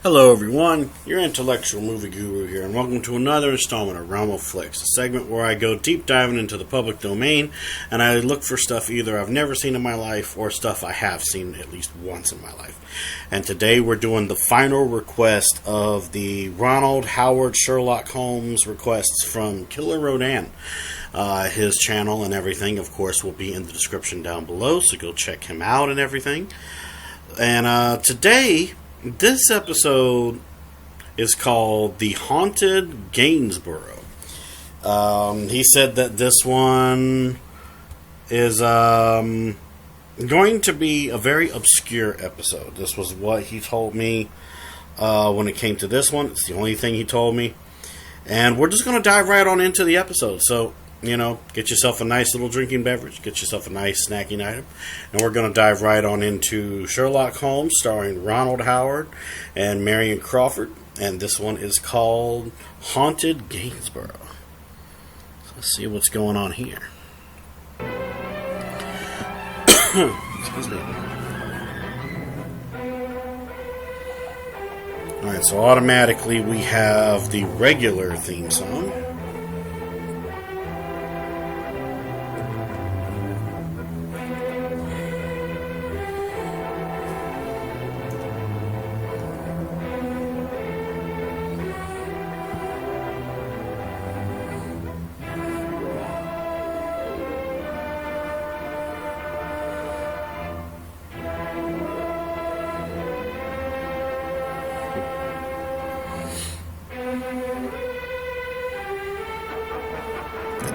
Hello everyone, your intellectual movie guru here, and welcome to another installment of Realm of Flix, a segment where I go deep diving into the public domain, and I look for stuff either I've never seen in my life, or stuff I have seen at least once in my life. And today we're doing the final request of the Ronald Howard Sherlock Holmes requests from Killerrodan. His channel and everything, of course, will be in the description down below, so go check him out and everything. And today, this episode is called The Haunted Gainsborough. He said that this one is going to be a very obscure episode. This was what he told me when it came to this one. It's the only thing he told me. And we're just going to dive right on into the episode. So, you know, get yourself a nice little drinking beverage, get yourself a nice snacking item, and we're going to dive right on into Sherlock Holmes, starring Ronald Howard and Marion Crawford, and this one is called Haunted Gainsborough. So let's see what's going on here. Excuse me. Alright, so automatically we have the regular theme song.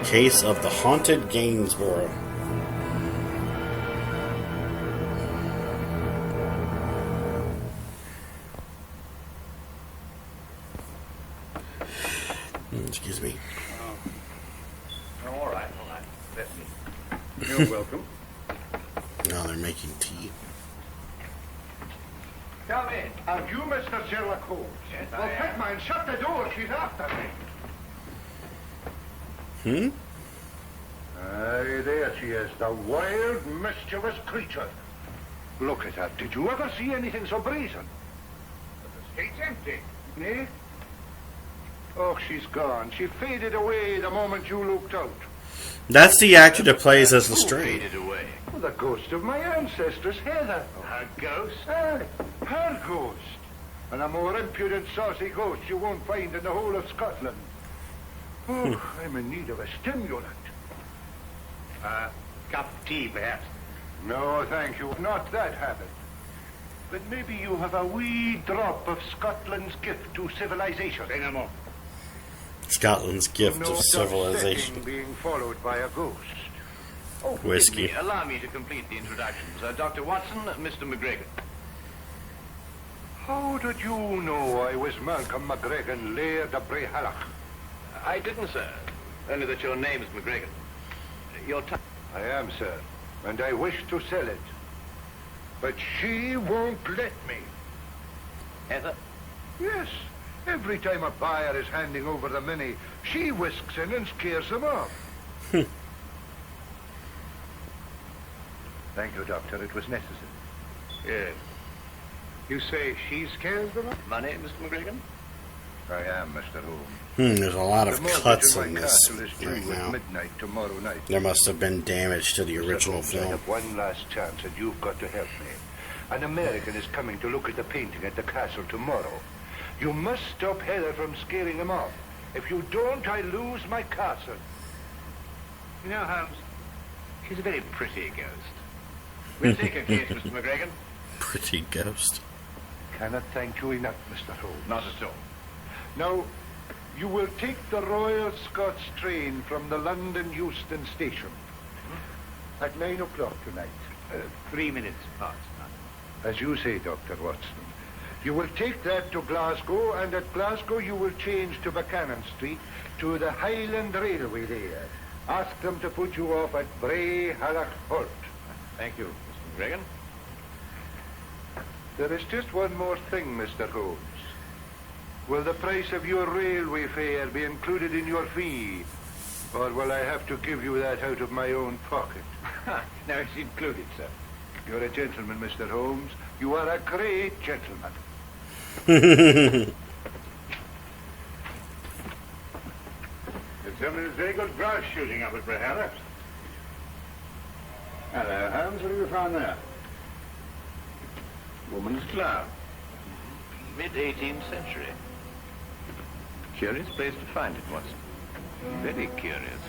Case of the Haunted Gainsborough. Excuse me. All right. You're welcome. Now they're making tea. Come in. Are you Mr. Sherlock Holmes? Yes, Well, I am. quick, man, shut the door. She's after me. Aye, there she is, the wild, mischievous creature. Look at her. Did you ever see anything so brazen? The gate's empty. Eh? Oh, she's gone. She faded away the moment you looked out. That's the actor that plays as Lestrade. Faded away. Oh, the ghost of my ancestress, Heather. A ghost? Aye, her ghost. And a more impudent, saucy ghost you won't find in the whole of Scotland. Oh, I'm in need of a stimulant. Cup of tea, perhaps. No, thank you. Not that habit. But maybe you have a wee drop of Scotland's gift to civilization. Say no more. Scotland's gift No of civilization. setting being followed by a ghost. Oh, Whiskey. forgive me. Allow me to complete the introductions. Dr. Watson, Mr. McGregor. How did you know I was Malcolm McGregor, Laird of Brehallach? I didn't, sir. Only that your name is McGregor. Your time. I am, sir, and I wish to sell it. But she won't let me. Heather? Yes. Every time a buyer is handing over the money, she whisks in and scares them off. Thank you, Doctor. It was necessary. Yes. You say she scares them off? Money, Mr. McGregor? I am, Mr. Holmes. There's a lot of The mortgage cuts in in my this castle is due right at now. midnight tomorrow night. There must have been damage to the Mr. original Holmes, I film. have one last chance, and you've got to help me. An American is coming to look at the painting at the castle tomorrow. You must stop Heather from scaring him off. If you don't, I lose my castle. You know, Holmes, she's a very pretty ghost. We'll take her case, Mr. McGregor. Pretty ghost. Cannot thank you enough, Mr. Holmes. Not at all. Now, you will take the Royal Scots train from the London Euston station at 9 o'clock tonight. 3 minutes past. As you say, Dr. Watson. You will take that to Glasgow, and at Glasgow you will change to Buchanan Street to the Highland Railway there. Ask them to put you off at Brehallach Halt. Thank you, Mr. McGregor. There is just one more thing, Mr. Holmes. Will the price of your railway fare be included in your fee? Or will I have to give you that out of my own pocket? No, it's included, sir. You're a gentleman, Mr. Holmes. You are a great gentleman. There's some very good grouse shooting up at Brahella. Hello, Holmes. What have you found there? Woman's glove. Mid-18th century. Curious place to find it, Watson. Very curious.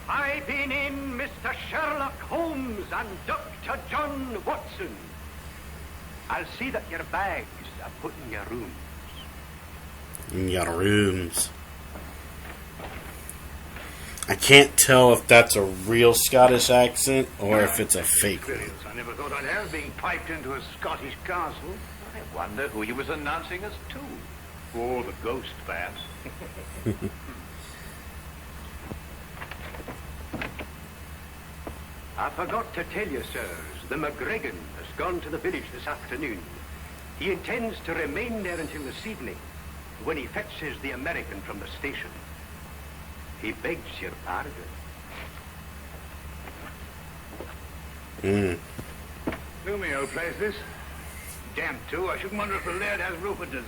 I've been in, Mr. Sherlock Holmes and Dr. John Watson. I'll see that your bags are put in your rooms. In your rooms. I can't tell if that's a real Scottish accent or if it's a fake one. Experience I never thought I'd have, being piped into a Scottish castle. I wonder who he was announcing us to. Oh, the ghost, perhaps. I forgot to tell you, sirs, the McGregor has gone to the village this afternoon. He intends to remain there until this evening, when he fetches the American from the station. He begs your pardon. Gloomy old place, this. Damp, too. I shouldn't wonder if the laird has rheumatism.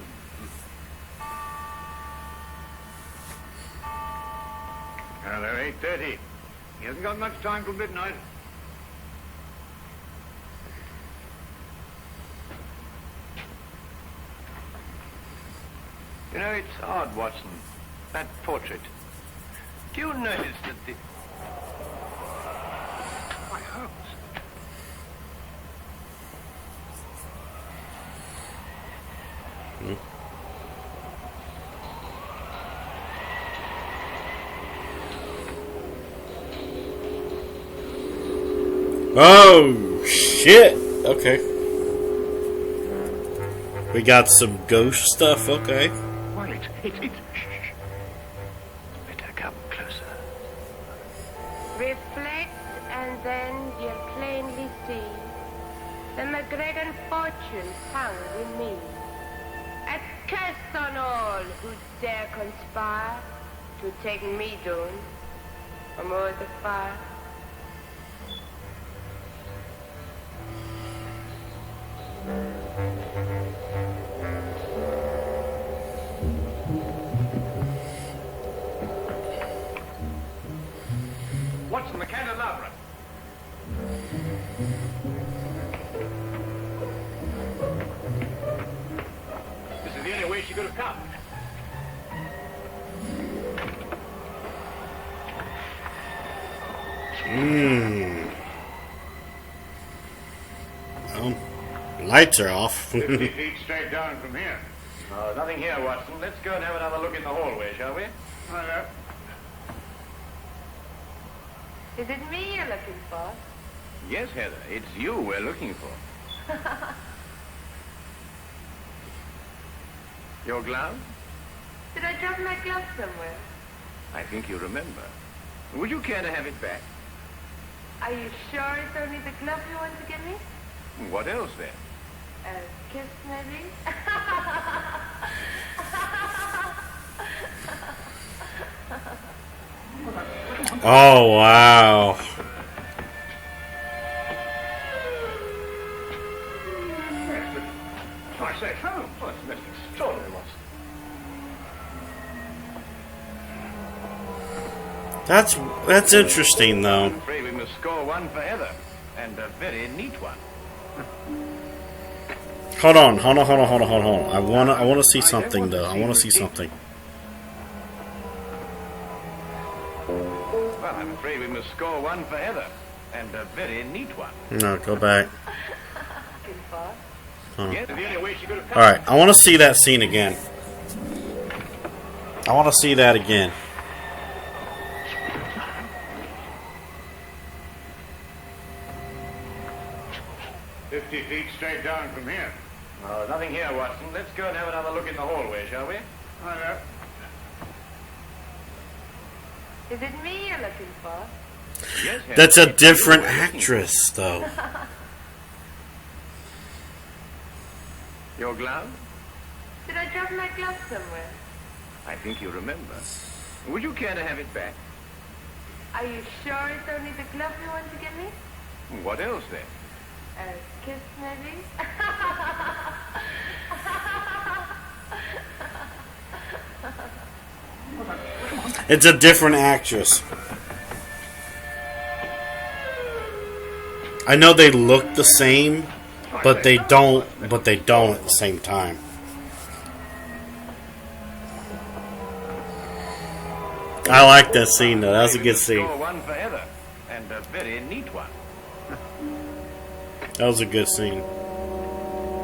Well, they're 8:30. He hasn't got much time till midnight. You know, it's odd, Watson. That portrait. Do you notice that the... My Holmes. Oh, shit. Okay. We got some ghost stuff, okay. Well, it's... Shh. Better come closer. Reflect, and then you'll plainly see the McGregor fortune hung in me. A curse on all who dare conspire to take me down from all the fire. Watson, the candelabra. This is the only way she could have come. Well, lights are off. 50 feet straight down from here. Oh, nothing here, Watson. Let's go and have another look in the hallway, shall we? Well, Is it me you're looking for? yes, Heather, it's you we're looking for. Your glove? Did I drop my glove somewhere? I think you remember. Would you care to have it back? Are you sure it's only the glove you want to give me? What else, then? A kiss, maybe? Oh, wow. I say, Holmes, that's most extraordinary, Watson. That's interesting, though. I'm afraid we must score one for Heather, and a very neat one. Hold on. I wanna see something, though. I wanna see something. Well, I'm afraid we must score one for Heather, and a very neat one. No, go back. Yes, the only way she could have come. Alright, I want to see that scene again. I want to see that again. "50 feet straight down from here. Oh, nothing here, Watson. Let's go and have another look in the hallway, shall we? Hiya. Is it me you're looking for? Yes, That's a Henry, different you were looking. actress, though. Your glove? Did I drop my glove somewhere? I think you remember. Would you care to have it back? Are you sure it's only the glove you want to give me? What else, then? A kiss, maybe? It's a different actress. I know they look the same, but they don't. But they don't at the same time. I like that scene though. That was a good scene. Store one forever, and a very neat one. That was a good scene.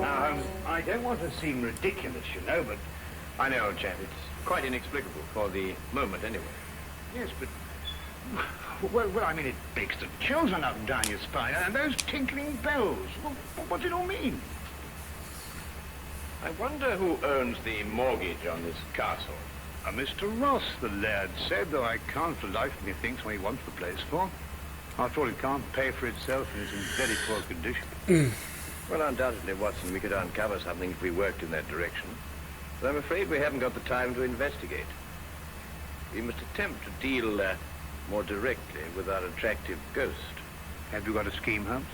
Now, I don't want to seem ridiculous, you know, but... I know, chap. It's quite inexplicable for the moment, anyway. Yes, but... Well, I mean, it makes the chills run up and down your spine, and those tinkling bells. Well, what's it all mean? I wonder who owns the mortgage on this castle. Mr. Ross, the lad said, though I can't for the life of me think what he wants the place for. After all, it can't pay for itself and is in very poor condition. Well, undoubtedly, Watson, we could uncover something if we worked in that direction. But I'm afraid we haven't got the time to investigate. We must attempt to deal more directly with our attractive ghost. Have you got a scheme, Holmes?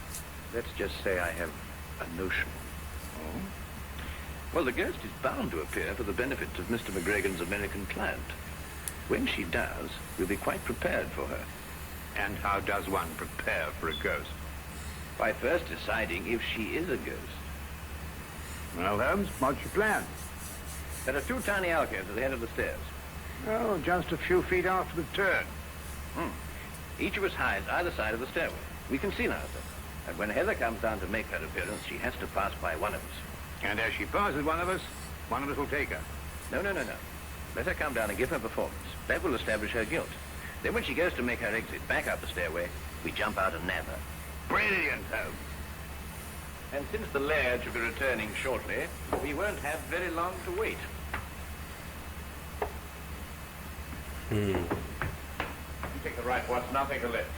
Let's just say I have a notion. Oh? Well, the ghost is bound to appear for the benefit of Mr. McGregor's American client. When she does, we'll be quite prepared for her. And how does one prepare for a ghost? By first deciding if she is a ghost. Well, Holmes, what's your plan? There are two tiny alcoves at the head of the stairs. Oh, just a few feet after the turn. Each of us hides either side of the stairway. We conceal ourselves. And when Heather comes down to make her appearance, she has to pass by one of us. And as she passes one of us will take her. No. Let her come down and give her performance. That will establish her guilt. Then when she goes to make her exit back up the stairway, we jump out and nab her. Brilliant, Holmes. And since the laird should be returning shortly, we won't have very long to wait. You take the right, Watson. I'll take the left.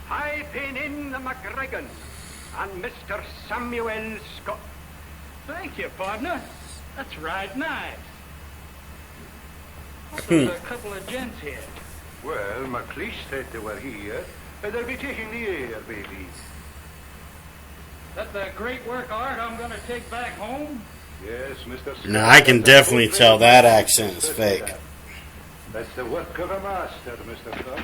I've been in the McGregor and Mr. Samuel Scott. Thank you, partner. That's right nice. There's a couple of gents here. Well, McLeish said they were here. They'll be taking the air, baby. That the great work of art I'm going to take back home? Yes, Mr. Scott. No, I can definitely tell that accent is fake. That's the work of a master, Mr. Scott.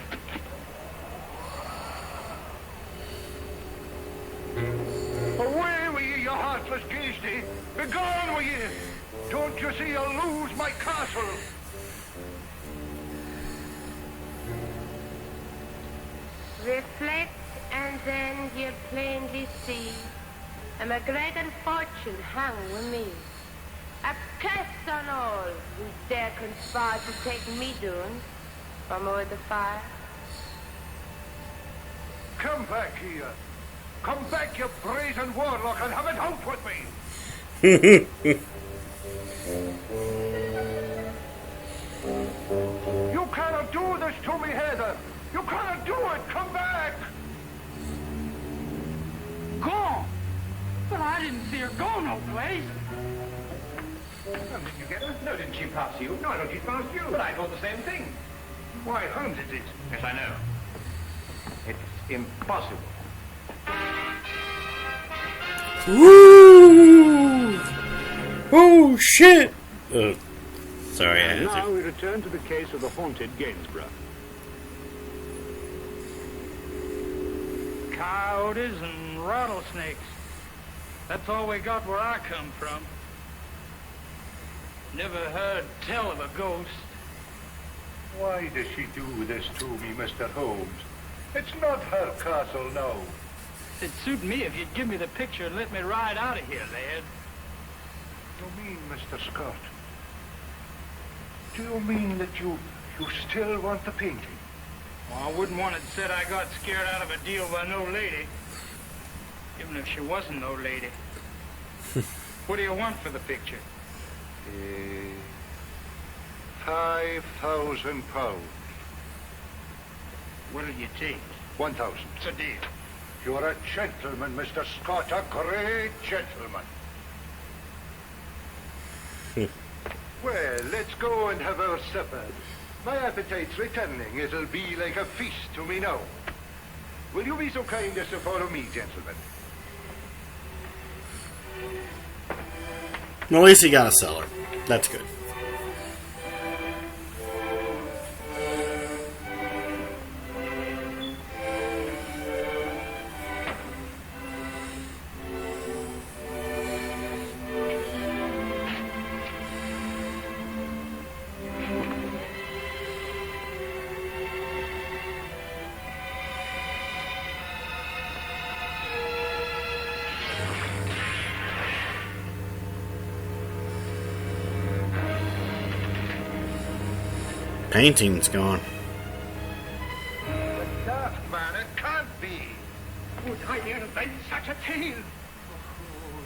Away with you, you heartless ghasty! Begone with you! Don't you see I'll lose my castle? Reflect, and then you'll plainly see a McGregor fortune hung with me. A curse on all who dare conspire to take me down from over the fire. Come back here. Come back, you brazen warlock, and have it out with me. You cannot do this to me, Heather. You cannot do it. Come back. Gone? But I didn't see her go no place. Did you get her? No, didn't she pass you? No, I thought she passed you. But I thought the same thing. Why, Holmes, it is. Yes, I know. It's impossible. Woo! Oh shit! Sorry, I had Now to. we return to the case of the haunted Gainsborough. Coyotes and rattlesnakes. That's all we got where I come from. Never heard tell of a ghost. Why does she do this to me, Mr. Holmes? It's not her castle now. It'd suit me if you'd give me the picture and let me ride out of here, lad. you mean, Mr. Scott? Do you mean that you still want the painting? Well, I wouldn't want it said I got scared out of a deal by no lady. Even if she wasn't no lady. What do you want for the picture? £5,000. What'll you take? 1,000. It's a deal. You're a gentleman, Mr. Scott, a great gentleman. Well, let's go and have our supper. My appetite's returning. It'll be like a feast to me now. Will you be so kind as to follow me, gentlemen? Well, at least he got a cellar. That's good. Painting's gone. Daft man, it can't be. Would I invent such a tale?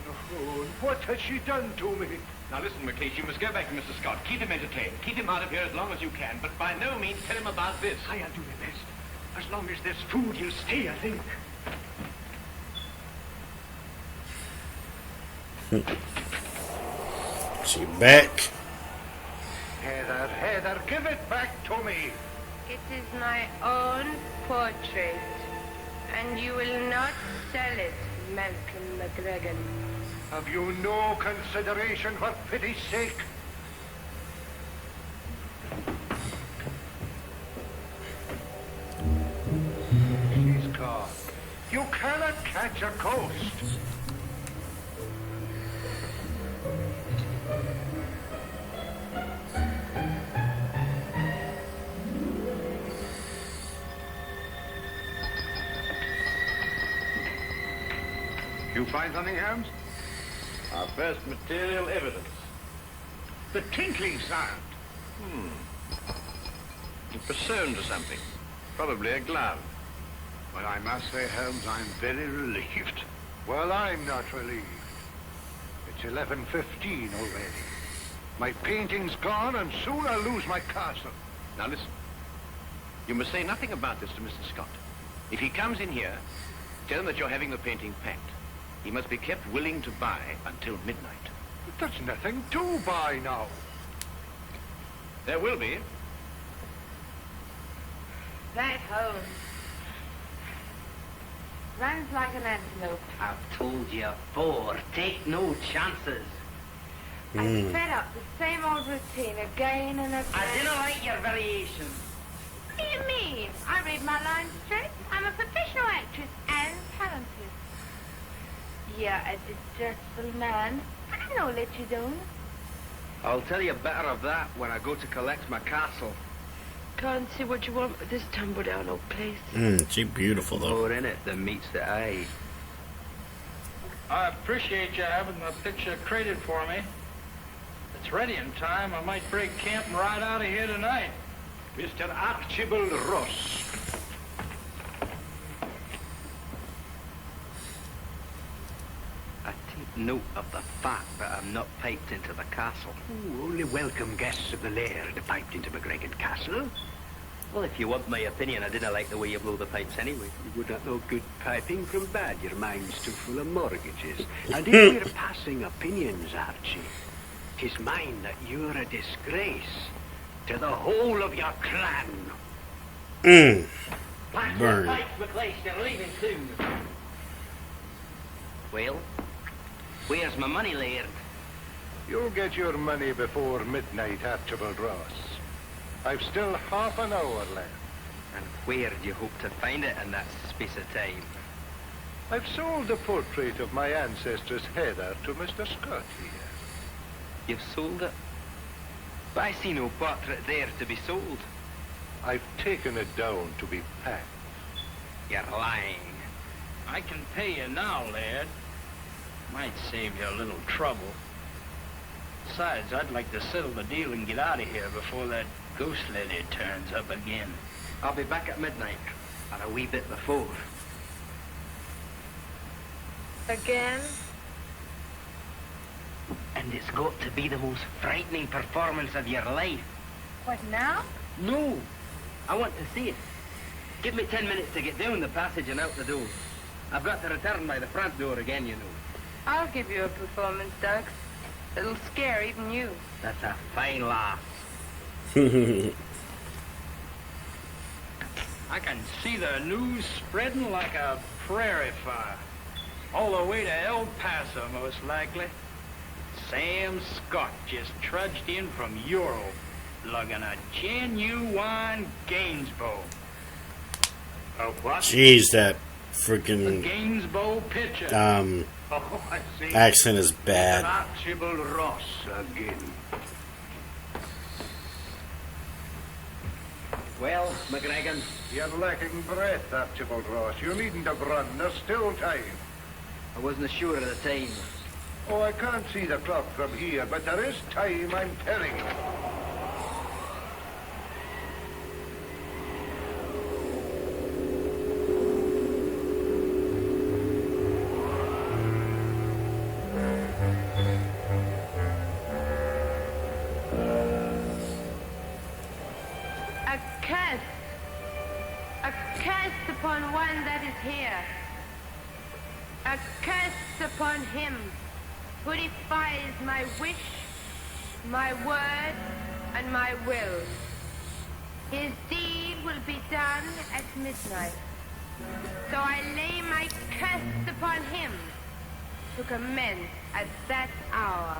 Oh, what has she done to me? Now listen, McLeish, you must go back to Mr. Scott. Keep him entertained. Keep him out of here as long as you can, but by no means tell him about this. I'll do my best. As long as there's food, he'll stay, I think. She back. Heather, give it back to me. It is my own portrait, and you will not sell it, Malcolm McGregor. Have you no consideration for pity's sake? She's gone. You cannot catch a ghost. You find something, Holmes? Our first material evidence. The tinkling sound. It's sewn to something. Probably a glove. Well, I must say, Holmes, I'm very relieved. Well, I'm not relieved. It's 11:15 already. My painting's gone, and soon I'll lose my castle. Now listen. You must say nothing about this to Mr. Scott. If he comes in here, tell him that you're having the painting packed. He must be kept willing to buy until midnight. But there's nothing to buy now. There will be. Right home. Runs like an antelope. I've told you before, take no chances. I'm fed up the same old routine again and again. I didn't like your variations. What do you mean? I read my lines straight. I'm a professional actress and talented. You're a distressful man. I know let you down. I'll tell you better of that when I go to collect my castle. Can't see what you want with this tumble down old place. She's beautiful though. More in it than meets the eye. I appreciate you having the picture created for me. If it's ready in time, I might break camp and ride out of here tonight. Mr. Archibald Ross. I take note of the fact that I'm not piped into the castle. Ooh, only welcome guests of the laird piped into McGregor Castle. Well, if you want my opinion, I didn't like the way you blow the pipes anyway. You would not know good piping from bad. Your mind's too full of mortgages. And if we're passing opinions, Archie, 'tis mine that you're a disgrace to the whole of your clan. Blast Burn. the pipes, McLeish, they're leaving soon. Well, where's my money, laird? You'll get your money before midnight, Archibald Ross. I've still half an hour left. And where do you hope to find it in that space of time? I've sold the portrait of my ancestors, Heather, to Mr. Scott here. You've sold it? But I see no portrait there to be sold. I've taken it down to be packed. You're lying. I can pay you now, lad. Might save you a little trouble. Besides, I'd like to settle the deal and get out of here before that ghost lady turns up again. I'll be back at midnight, and a wee bit before. Again? And it's got to be the most frightening performance of your life. What now? No, I want to see it. Give me 10 minutes to get down the passage and out the door. I've got to return by the front door again, you know. I'll give you a performance, Doug. It'll scare even you. That's a fine lass. I can see the news spreading like a prairie fire. All the way to El Paso, most likely. Sam Scott just trudged in from Europe, lugging a genuine Gainsborough. A what? Jeez, that A freaking Gainsborough pitcher. Oh, I see. accent is bad. Archibald Ross again. Well, McGregor, You're lacking breath, Archibald Ross. You needn't have run. There's still time. I wasn't sure of the time. Oh, I can't see the clock from here, but there is time, I'm telling you. A curse upon one that is here. A curse upon him who defies my wish, my word, and my will. His deed will be done at midnight. So I lay my curse upon him to commence at that hour.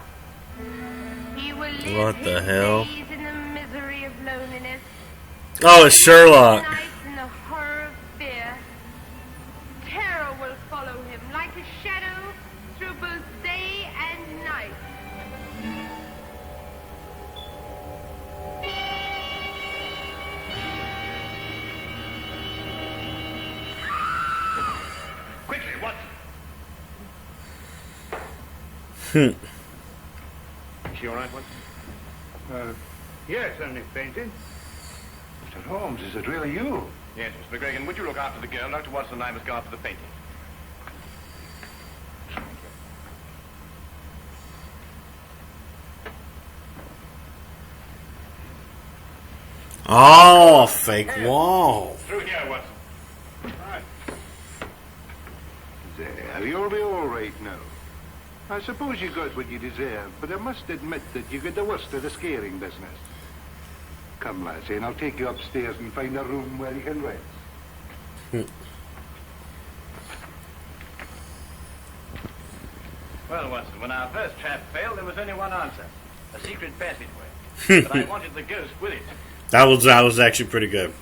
He will live What the his hell? days in the misery of loneliness, Oh, it's Sherlock. nights in the horror of fear. Terror will follow him like a shadow through both day and night. Quickly, Watson. Hmm. Is she all right, Watson? Yes, only fainted. Mr. Holmes, is it really you? Yes, Mr. McGregor, would you look after the girl? Dr. Watson and I must go after the painting. Oh, fake wall. Through here, Watson. There, you'll be all right now. I suppose you got what you deserve, but I must admit that you got the worst of the scaring business. Come, lassie, and I'll take you upstairs and find a room where you can rest. Well, Watson, when our first trap failed, there was only one answer. A secret passageway. But I wanted the ghost with it. That was actually pretty good.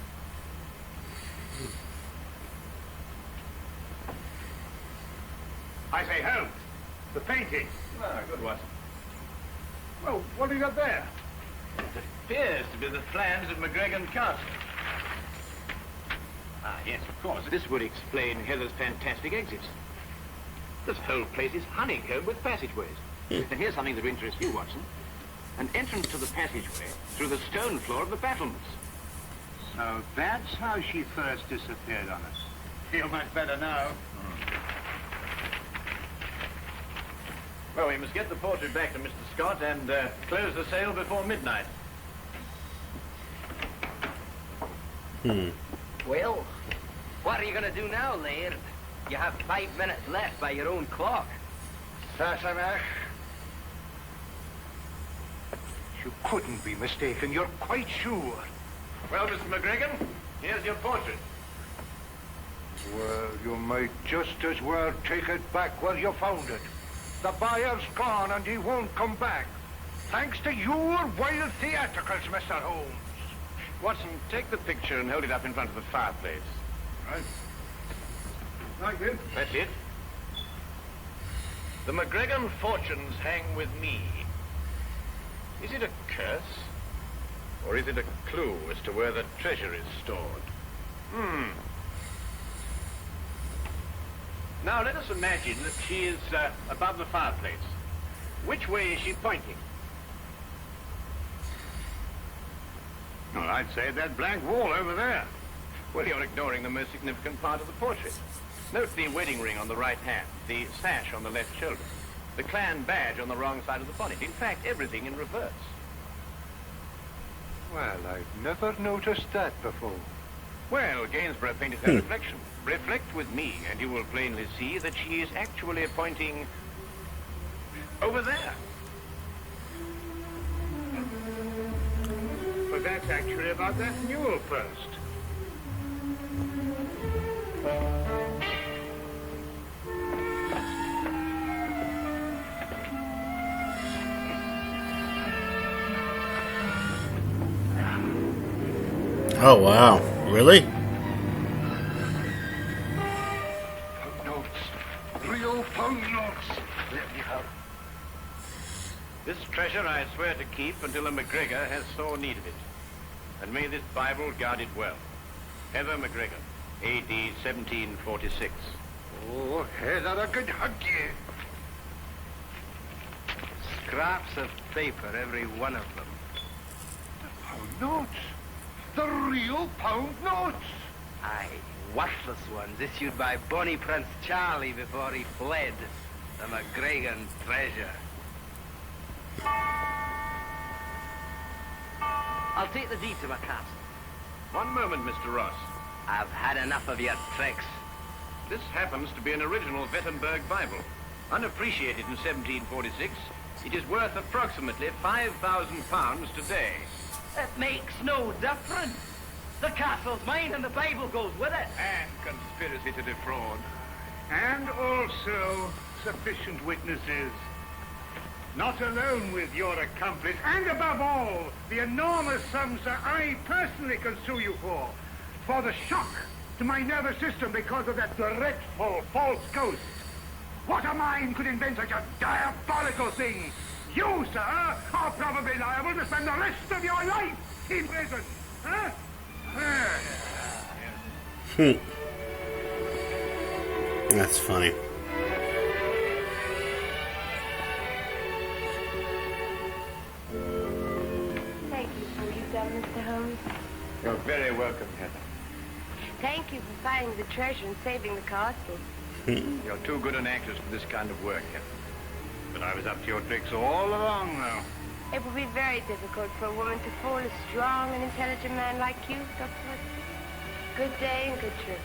I say, Holmes, the painting. Ah, good, Watson. Well, what have you got there? It appears to be the plans of McGregor Castle. Ah, yes, of course. This would explain Heather's fantastic exits. This whole place is honeycombed with passageways. And here's something that will interest you, Watson. An entrance to the passageway through the stone floor of the battlements. So that's how she first disappeared on us. Feel much better now. Well, we must get the portrait back to Mr. Scott and close the sale before midnight. Well, what are you going to do now, Laird? You have 5 minutes left by your own clock. Sassenach. You couldn't be mistaken. You're quite sure. Well, Mr. McGregor, here's your portrait. Well, you might just as well take it back where you found it. The buyer's gone and he won't come back. Thanks to your wild theatricals, Mr. Holmes. Watson, take the picture and hold it up in front of the fireplace. Right. Like it. That's it. The McGregor fortunes hang with me. Is it a curse? Or is it a clue as to where the treasure is stored? Now, let us imagine that she is above the fireplace. Which way is she pointing? Well, I'd say that blank wall over there. Well, you're ignoring the most significant part of the portrait. Note the wedding ring on the right hand, the sash on the left shoulder, the clan badge on the wrong side of the bonnet. In fact, everything in reverse. Well, I've never noticed that before. Well, Gainsborough painted her reflection. Reflect with me, and you will plainly see that she is actually pointing over there. But that's actually about that newel post. Oh, wow. Really? Pound notes. Real pound notes. Let me have. This treasure I swear to keep until a MacGregor has sore need of it. And may this Bible guard it well. Heather MacGregor, A.D. 1746. Oh, Heather, I could hug you. Scraps of paper, every one of them. The pound notes. The real pound notes. Aye, worthless ones issued by Bonnie Prince Charlie before he fled. The MacGregor treasure. I'll take the deed to my castle. One moment, Mr. Ross. I've had enough of your tricks. This happens to be an original Wittenberg Bible. Unappreciated in 1746, it is worth approximately £5,000 today. It makes no difference. The castle's mine and the Bible goes with it. And conspiracy to defraud. And also sufficient witnesses. Not alone with your accomplice, and above all, the enormous sums that I personally can sue you for the shock to my nervous system because of that dreadful false ghost. What a mind could invent such a diabolical thing? You, sir, are probably liable to spend the rest of your life in prison. Huh? That's funny. Thank you for what you've done, Mr. Holmes. You're very welcome, Heather. Thank you for finding the treasure and saving the castle. You're too good an actress for this kind of work, Heather. But I was up to your tricks all along, though. It would be very difficult for a woman to fool a strong and intelligent man like you, Dr. Watson. Good day and good trip.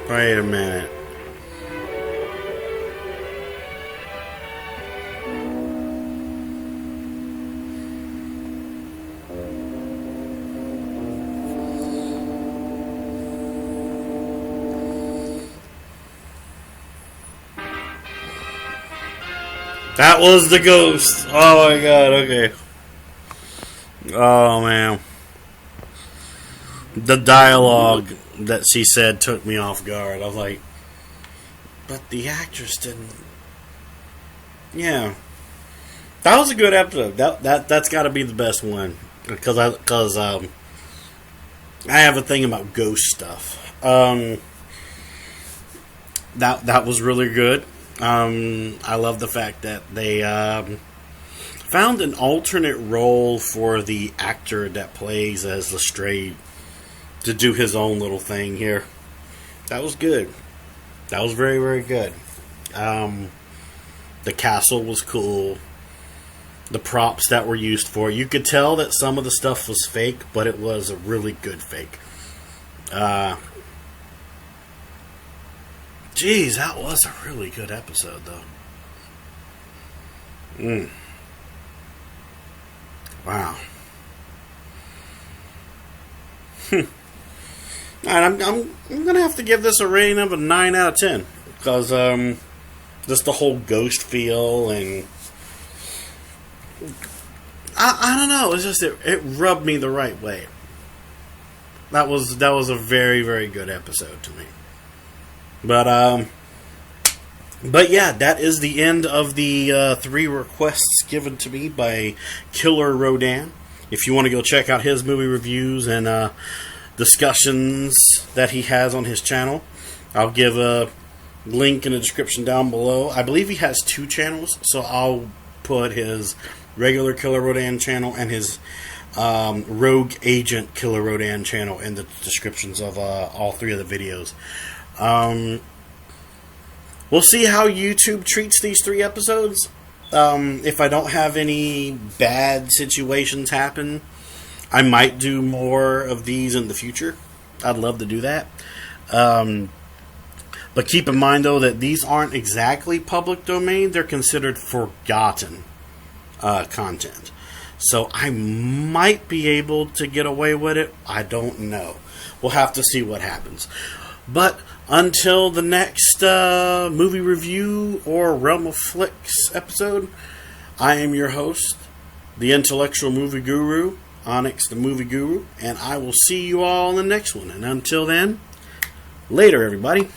Wait a minute. That was the ghost. Oh my god, okay. Oh man. The dialogue that she said took me off guard. I was like, but the actress didn't. Yeah. That was a good episode. That's got to be the best one because I have a thing about ghost stuff. That was really good. I love the fact that they found an alternate role for the actor that plays as Lestrade to do his own little thing here. That was good. That was very, very good. The castle was cool. The props that were used for it. You could tell that some of the stuff was fake, but it was a really good fake. Geez, that was a really good episode, though. Wow. Alright, I'm gonna have to give this a rating of a 9 out of 10 because just the whole ghost feel and I don't know. It's just it rubbed me the right way. That was a very, very good episode to me. But yeah, that is the end of the 3 requests given to me by Killerrodan. If you want to go check out his movie reviews and discussions that he has on his channel, I'll give a link in the description down below. I believe he has 2 channels, so I'll put his regular Killerrodan channel and his Rogue Agent Killerrodan channel in the descriptions of all 3 of the videos. We'll see how YouTube treats these 3 episodes. If I don't have any bad situations happen, I might do more of these in the future. I'd love to do that. But keep in mind, though, that these aren't exactly public domain. They're considered forgotten content. So I might be able to get away with it. I don't know. We'll have to see what happens. But until the next movie review or Realm of Flix episode, I am your host, the intellectual movie guru, Onyx the Movie Guru, and I will see you all in the next one. And until then, later, everybody.